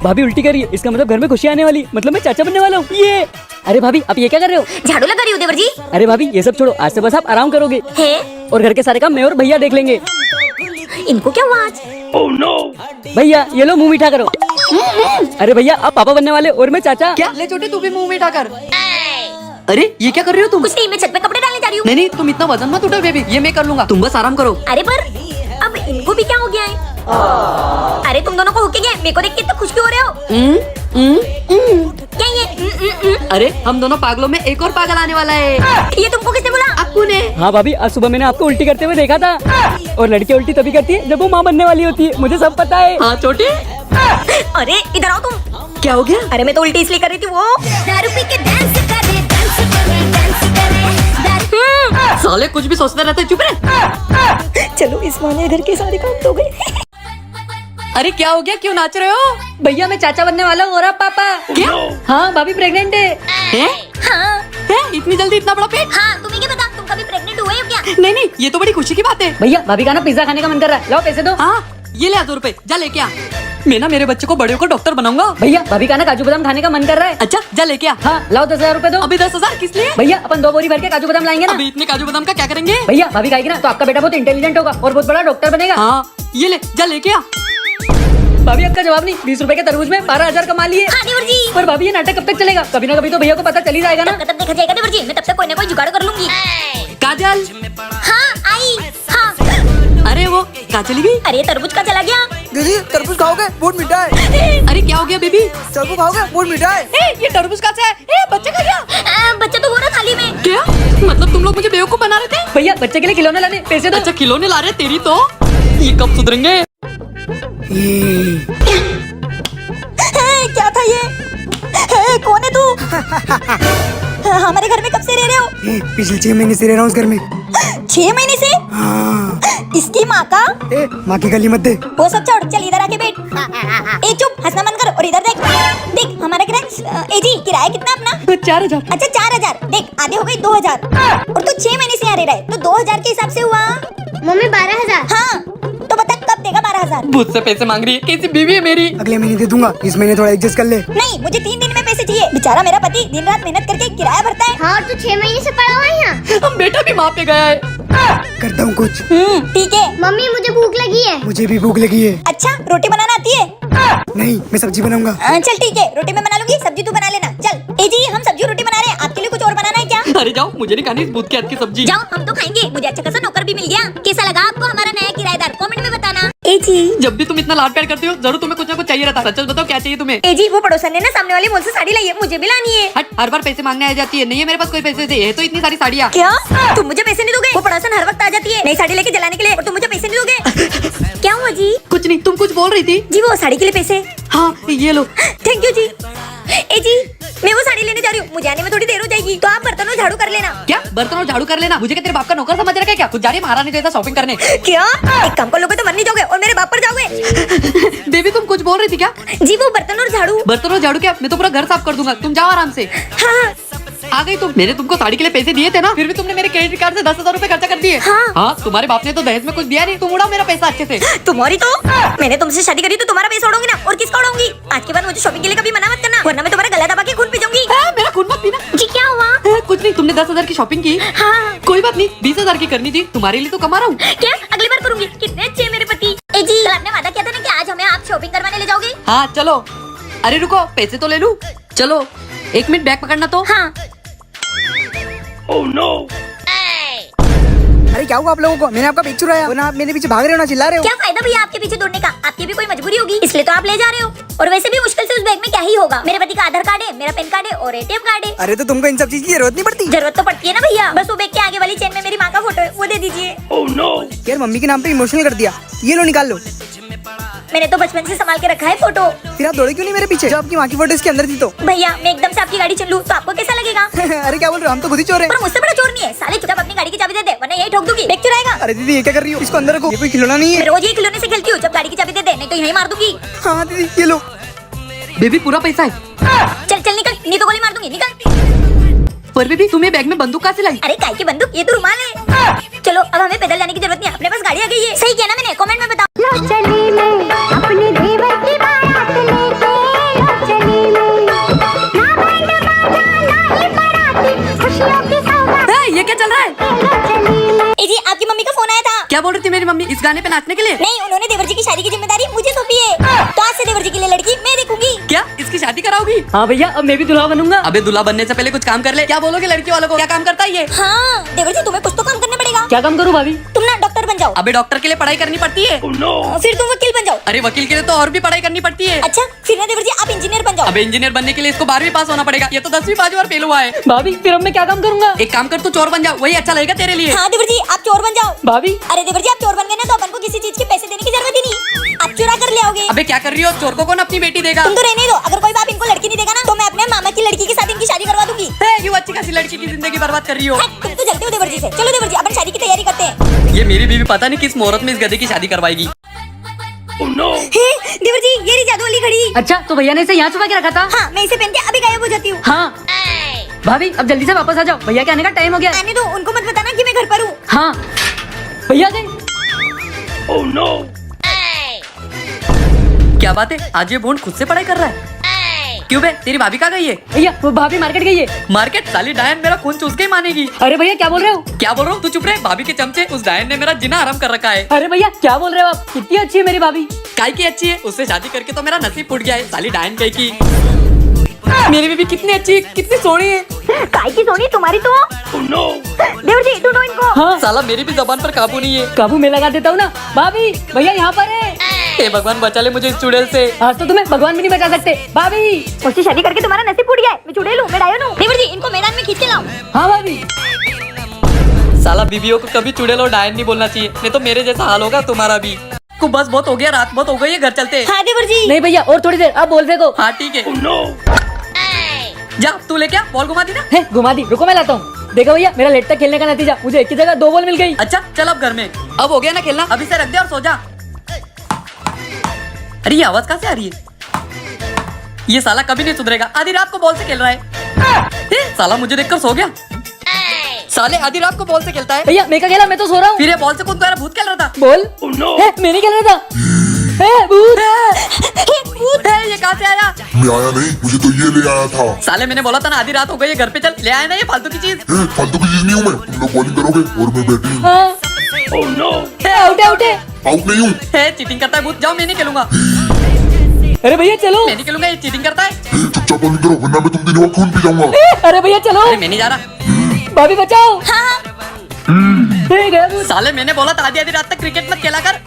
भाभी उल्टी करिए, इसका मतलब घर में खुशी आने वाली, मतलब मैं चाचा बनने वाला हूँ। ये अरे भाभी आप ये क्या कर रहे हो? झाड़ू लगा रही हूँ देवर जी। अरे भाभी ये सब छोड़ो, आज से बस आप आराम करोगे है? और घर के सारे काम मैं और भैया देख लेंगे। इनको क्या हुआ आज? भैया ये लो मुंह मीठा करो। अरे भैया आप पापा बनने वाले और मैं चाचा। क्या ले छोटे, तू भी मुंह मीठा कर। अरे ये क्या कर रही हो तुम? कुछ नहीं, मैं छत पे कपड़े डालने जा रही हूँ। नहीं तुम इतना वजन मत उठाओ बेबी, ये मैं कर लूंगा, तुम बस आराम करो। अरे पर अब इनको भी क्या हो गया है? अरे तुम दोनों को होके गया, मेरे को देख के तो खुश क्यों हो रहे हो? क्या ये? अरे हम दोनों पागलों में एक और पागल आने वाला है। ये तुमको किसने बोला? अक्कू ने। हाँ भाभी आज सुबह मैंने आपको उल्टी करते हुए देखा था। और लड़की उल्टी तभी करती है जब वो माँ बनने वाली होती है, मुझे सब पता है। हाँ छोटे। अरे इधर आओ तुम। क्या हो गया? अरे मैं तो उल्टी इसलिए कर रही थी, वो दारू पी के डांस करे। साले कुछ भी सोचते रहते, चुप रहे। चलो इस माने घर के सारे काम तो गए। अरे क्या हो गया, क्यों नाच रहे हो? भैया मैं चाचा बनने वाला हूँ और आप पापा। क्या? हाँ भाभी प्रेग्नेंट है। हाँ है? इतनी जल्दी इतना बड़ा पेट? हाँ, तुम्हें क्या पता, तुम कभी प्रेग्नेंट हुए हो क्या? नहीं ये तो बड़ी खुशी की बात है। भैया भाभी का ना पिज्जा खाने का मन कर रहा है, लाओ पैसे दो। हाँ ये ले 2 रुपए, जा लेके आ। मैं ना मेरे बच्चे को बड़े होकर डॉक्टर बनाऊंगा। भैया भाभी का ना काजू बादाम खाने का मन कर रहा है। अच्छा जा लेके आ। हाँ लाओ 10,000 रूपए दो। अभी 10,000 किस लिए? भैया अपन 2 बोरी भर के काजू बादाम लाएंगे ना। अभी इतने काजू बादाम का क्या करेंगे? भैया भाभी खाएगी ना तो आपका बेटा बहुत इंटेलिजेंट होगा और बहुत बड़ा डॉक्टर बनेगा। हाँ ये ले, जा लेके आ। भाभी आपका जवाब नहीं, 20 रुपए के तरबूज में 12,000 कमा लिए। हाँ देवर जी। पर भाभी ये नाटक कब तक चलेगा? कभी ना कभी तो भैया को पता चल ही जाएगा ना। तब देखा जाएगा देवर जी, मैं तब तक कोई ना कोई जुगाड़ कर लूंगी। काजल। हाँ आई। हाँ अरे वो कहाँ चली गई? अरे तरबूज का चला गया। दीदी तरबूज खाओगे? बहुत मीठा है। अरे क्या हो गया बेबी? तरबूज खाओगे? बहुत मीठा है। ये तरबूज कहाँ से है? बच्चे का क्या? बच्चा तो हो रहा थाली में। क्या मतलब तुम लोग मुझे बेवकूफ बना रहे थे? भैया बच्चे के लिए खिलौने लाने पैसे दो। अच्छा खिलौने ला रहे, तेरी तो ये कब सुधरेंगे? क्या था ये? कौन है तू? हमारे घर में कब से रह रहे हो? पिछले 6 महीने से रह रहा हूँ इस घर में। 6 महीने से? हाँ। इसकी माँ का? माँ की गली मत दे। वो सब छोड़, चल इधर आके बैठ। ए चुप, हंसना बंद कर और इधर देख। देख हमारा किराया। ए जी किराया कितना अपना? 4,000। अच्छा 4,000। देख आधे हो गई 2,000। और तू 6 महीने से यहाँ रह रहा है तो 2,000 के हिसाब से हुआ। मम्मी 12,000। हाँ तो बता कब देगा 12,000? मुझसे पैसे मांग रही है, कैसी बीवी है मेरी? अगले महीने दे दूंगा, इस महीने थोड़ा एडजस्ट कर ले। नहीं मुझे 3 दिन में पैसे चाहिए। बेचारा मेरा पति दिन रात मेहनत करके किराया भरता है। हाँ और तू 6 महीने से पड़ा हुआ है यहाँ। हम बेटा भी वहाँ पे गया है। करता हूँ कुछ। ठीक है। मम्मी मुझे भूख लगी है। मुझे भी भूख लगी है। अच्छा रोटी बनाना आती है? नहीं मैं सब्जी बनाऊंगा। चल ठीक है, रोटी मैं बना लूंगी, सब्जी तू बना लेना। चल ए जी हम सब्जी रोटी बना रहे हैं, आपके लिए कुछ और बनाना है क्या? अरे जाओ, मुझे नहीं खानी इस भूत के हाथ की सब्जी। जाओ हम तो खाएंगे, मुझे अच्छा खासा नौकर भी मिल गया। कैसा लगा आपको हमारा नया किराएदार? कमेंट में बताना। ए जी जब भी तुम इतना लाड प्यार करते हो जरूर तुम्हें कुछ ना कुछ चाहिए रहता है। सच बताओ क्या चाहिए तुम्हें? ए जी वो पड़ोसन ने ना सामने वाली मॉल से साड़ी लाई है, मुझे भी लानी है। हट, हर बार पैसे मांगने आ जाती है। नहीं है मेरे पास कोई पैसे, दे है तो इतनी सारी साड़ियाँ। क्या तुम मुझे पैसे नहीं दोगे? वो पड़ोसन हर वक्त आ जाती है नई साड़ी लेके जलाने के लिए और तुम मुझे पैसे नहीं दोगे? क्या हुआ जी? कुछ नहीं, तुम कुछ बोल रही थी। जी वो साड़ी के लिए पैसे। हाँ ये लो। थैंक यू जी। ए जी मैं वो साड़ी लेने जा रही हूँ, मुझे आने में थोड़ी देर हो जाएगी, तो आप बर्तनों झाड़ू कर लेना। क्या बर्तन और झाड़ू कर लेना? मुझे क्या तेरे बाप का नौकर समझ रखा है क्या? कुछ जा रही है महारानी जैसा शॉपिंग करने। क्या एक काम कर लोगे तो मर नहीं जाओगे और मेरे बाप पर जाओगे। बेबी तुम कुछ बोल रही थी क्या? जी वो बर्तन और झाड़ू। बर्तन और झाड़ू क्या? मैं तो पूरा घर साफ कर दूंगा, तुम जाओ आराम से। हाँ आ गई तुम। मैंने तुमको साड़ी के लिए पैसे दिए थे ना, फिर भी तुमने मेरे क्रेडिट कार्ड से 10,000 रुपए खर्चा कर दिए। हाँ तुम्हारे बाप ने तो दहेज में कुछ दिया नहीं, तुम उड़ाओ मेरा पैसा अच्छे से। तुम्हारी तो मैंने तुमसे शादी करी तो तुम्हारा पैसा उड़ाऊंगी ना, और किसका उड़ाऊंगी? आज के बाद मुझे शॉपिंग के लिए कभी मना मत करना, वरना मैं तुम्हारा गला दबा के खून पी जाऊंगी। मेरा खून मत पीना। जी क्या हुआ? कुछ नहीं, तुमने 10,000 की शॉपिंग की। हाँ कोई बात नहीं, 20,000 की करनी थी, तुम्हारे लिए तो कमा रहा हूँ। क्या अगली बार करूंगी। कितने अच्छे हैं मेरे पति। ए जी कल आपने वादा किया था ना कि आज हमें आप शॉपिंग करवाने ले जाओगे। हाँ चलो। अरे रुको, पैसे तो ले लूं। चलो 1 मिनट बैग पकड़ना तो। हाँ अरे क्या हुआ आप लोगों को? मैंने आपका बैग चुराया और ना आप मेरे पीछे भाग रहे हो ना चिल्ला रहे हो। क्या फायदा भैया आपके पीछे दौड़ने का? आपकी भी कोई मजबूरी होगी इसलिए तो आप ले जा रहे हो। और वैसे भी मुश्किल से उस बैग में क्या ही होगा? मेरे पति का आधार कार्ड है, मेरा पैन कार्ड है और ATM कार्ड है। अरे तो तुमको इन सब चीज की जरूरत नहीं पड़ती। जरूरत तो पड़ती है ना भैया, बस वो बैग के आगे वाली चेन में मेरी माँ का फोटो है, वो दे दीजिए। यार मम्मी के नाम पे इमोशनल कर दिया, ये लो निकाल लो। मैंने तो बचपन से संभाल के रखा है फोटो। फिर आप दौड़े क्यों नहीं मेरे पीछे? जब आपकी माँ की फोटो इसके अंदर थी तो। भैया मैं एकदम से आपकी गाड़ी चल लूं तो आपको कैसा लगेगा? अरे क्या बोल रहे हो, हम तो खुद ही चोर हैं। पर मुझसे बड़ा चोर नहीं है साले, चुपचाप अपनी गाड़ी की चाबी दे दे वरना यही ठोक दूंगी। बैग चुराएगा? अरे दीदी ये क्या कर रही हो? इसको अंदर रखो, ये कोई खिलौना नहीं मैं है। रोज ये खिलौने से खेलती हूँ, जब गाड़ी की चाबी दे दे नहीं तो यही मार दूंगी। हाँ दीदी ये लो। बेबी पूरा पैसा है। चल चल निकल, नहीं तो गोली मार दूंगी, निकल। पर बेबी तुम्हें बैग में बंदूक कहाँ से लाई? अरे काय की बंदूक, ये तो रुमाल है। चलो अब हमें पैदल जाने की जरूरत नहीं है, अपने पास गाड़ी आ गई है। सही किया ना मैंने? कमेंट में बताओ। चली मैं अपने देवर की बारात लेके। क्या बोल रही थी मेरी मम्मी इस गाने पे नाचने के लिए? नहीं, उन्होंने देवर जी की शादी की जिम्मेदारी मुझे सौंपी है। तो आज से देवर जी के लिए लड़की मैं देखूंगी। क्या इसकी शादी कराओगी? हाँ भैया, अब मैं भी दुल्हा बनूंगा। अबे दूल्हा बनने से पहले कुछ काम कर ले। क्या बोलोगे लड़की वालों को? क्या काम करता है ये? हाँ देवर जी, तुम्हें कुछ तो काम करना पड़ेगा। क्या काम करूँ भाभी? तुम ना डॉक्टर बन जाओ। अबे डॉक्टर के लिए पढ़ाई करनी पड़ती है। फिर तुम वकील बन जाओ। अरे वकील के लिए तो और भी पढ़ाई करनी पड़ती है। अच्छा, फिर ना देवर जी आप इंजीनियर बन जाओ। अबे इंजीनियर बनने के लिए इसको 12वीं पास होना पड़ेगा। ये तो 10वीं 5 बार फेल हुआ है। भाभी फिर अब मैं क्या काम करूंगा? एक काम कर, तू चोर बन जा, वही अच्छा लगेगा तेरे लिए। हाँ देवर जी, आप चोर बन जाओ। भाभी अरे देवर जी, आप चोर बन गए ना तो अपन को किसी चीज के पैसे देने की जरूरत ही नहीं, आप चुरा कर ले आओगे। अबे क्या कर रही हो? चोर को कौन अपनी बेटी देगा? तुम तो रहने दो, अगर कोई बाप इनको लड़की नहीं देगा ना तो मैं अपने मामा की लड़की के साथ इनकी शादी करवा दूंगी। क्यों अच्छी खासी लड़की की जिंदगी बर्बाद कर रही हो? तुम तो जलते हो देवर जी से। चलो देवर जी, अपन शादी की तैयारी करते हैं। ये मेरी बीवी पता नहीं किस मुहूर्त में इस गधे की शादी करवाएगी। देवर जी, ये रही जादू वाली घड़ी। अच्छा, तो भैया ने इसे यहाँ छुपा के रखा था? हाँ, मैं इसे पहन के अभी गायब हो जाती हूँ। हाँ भाभी, अब जल्दी से वापस आ जाओ, भैया के आने का टाइम हो गया। आने दो, उनको मत बताना कि मैं घर पर हूँ। हाँ भैया गए। क्या बात है, आज ये बोंड खुद से पढ़ाई कर रहा है। क्यों बे, तेरी भाभी कहाँ गई है? भैया वो भाभी मार्केट गई है। मार्केट? साली डायन मेरा खून चूस के ही मानेगी। अरे भैया क्या बोल रहे हो? क्या बोल रहा हूँ? तू चुप रहे। भाभी के चमचे, उस डायन ने मेरा जीना हराम कर रखा है। अरे भैया क्या बोल रहे हो आप? कितनी अच्छी है मेरी भाभी। काय की अच्छी है? उससे शादी करके तो मेरा नसीब फूट गया है। साली डायन कहीं की। मेरी बीवी कितनी अच्छी है, कितनी सोनी है। काय की सोनी तुम्हारी तो। देवर जी ढूंढो इनको। हाँ साला मेरी भी जबान पर काबू नहीं है। काबू में लगा देता हूँ ना। भाभी भैया यहाँ पर है। हे भगवान बचा ले मुझे इस चुड़ैल से। आज तो तुम्हें भगवान भी नहीं बचा सकते। भाभी उससे शादी करके तुम्हारा नसीब फूट गया है। मैं चुड़ैल हूँ, मैं डायन हूँ। देवर जी, इनको मैदान में खींच के लाओ। हाँ भाभी। साला बीवियों को कभी चुड़ैल और डायन नहीं बोलना चाहिए, नहीं तो मेरे जैसा हाल होगा तुम्हारा भी। को बस बहुत हो गया, रात बहुत हो गई है, घर चलते। हाँ देवर जी। नहीं भैया, और थोड़ी देर, आप बोल देखो। हाँ ठीक है। जा तू ले क्या बॉल घुमा दी ना। है घुमा दी, रुको मैं लाता हूँ। देखो भैया, मेरा लेट तक खेलने का नतीजा, मुझे एक ही जगह 2 बॉल मिल गई। अच्छा चल अब घर में। अब हो गया ना खेलना, अभी से रख दे और सो जा। अरे ये आवाज कहाँ से आ रही है? ये साला कभी नहीं सुधरेगा, आधी रात को बॉल से खेल रहा है। साला मुझे देखकर सो गया। साले आधी रात को बॉल से खेलता है। भैया मैं क्या खेला? मैं तो सो रहा हूँ। फिर ये बॉल से कौन तुम्हारा भूत खेल रहा था? बोल। है, मैं नहीं खेल रहा था। है, भूत। भूत है, ये कहाँ से आया? मैं आया नहीं, मुझे तो ये ले आया था। साले मैंने बोला था ना आधी रात हो गई है, घर पे चल। ले आया ना ये फालतू की चीज। फालतू की चीज नहीं हूँ मैं। तुम लोग बॉलिंग करोगे और मैं बैटिंग। हाँ। आउट है, आउट है। आउट नहीं हूँ। है चीटिंग करता है भूत। जाओ मैं नहीं खेलूंगा। अरे भैया चलो। मैं नहीं खेलूंगा, ये चीटिंग करता है। चुपचाप बॉलिंग करो वरना मैं तुम दिनों खून पी जाऊंगा। अरे भैया चलो। अरे मैं नहीं जा रहा। भाभी बचाओ। हाँ। गया भूत। साले मैंने बोला था आधी आधी रात तक क्रिकेट मत खेला कर।